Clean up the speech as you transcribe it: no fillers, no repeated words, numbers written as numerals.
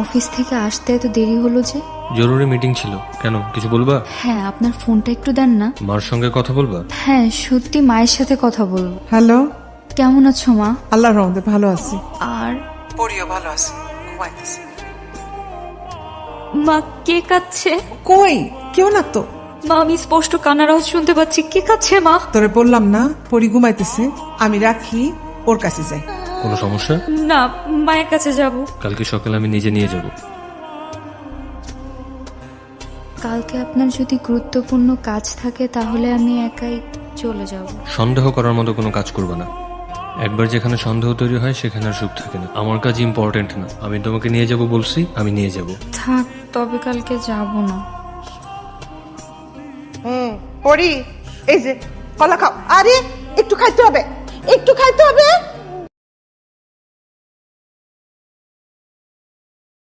Office থেকে আসতে এত দেরি হলো যে? জরুরি মিটিং ছিল। কেন, কিছু বলবা? হ্যাঁ, আপনার ফোনটা একটু দেন না। মার সঙ্গে কথা বলবা? হ্যাঁ, সত্যি মায়ের সাথে কথা বলবো। হ্যালো, কেমন আছো মা? আল্লাহর রহমতে ভালো আছি। আর পরিও ভালো আছে, ঘুমাইতেছে। মা, কে কাচ্ছে? কই কেউ না তো। মা, আমি স্পষ্ট কান্নার আওয়াজ শুনতে পাচ্ছি। কে কাচ্ছে মা? তোরে বললাম না পরি ঘুমাইতেছে, আমি রাখি, ওর কাছে যাই। কোনো সমস্যা? না, মায়ের কাছে যাব। কালকে সকালে আমি নিজে নিয়ে যাব। কালকে আপনার যদি গুরুত্বপূর্ণ কাজ থাকে তাহলে আমি একাই চলে যাব। সন্দেহ করার মতো কোনো কাজ করবে না। একবার যেখানে সন্দেহ তৈরি হয় সেখানে আর সুখ থাকে না। আমার কাজ ইম্পর্টেন্ট না। আমি তোমাকে নিয়ে যাব বলছি, আমি নিয়ে যাব। থাক, তবে কালকে যাব না। পরি, এই যে কলা খাও। আরে একটু খাইতে হবে, একটু খাইতে হবে।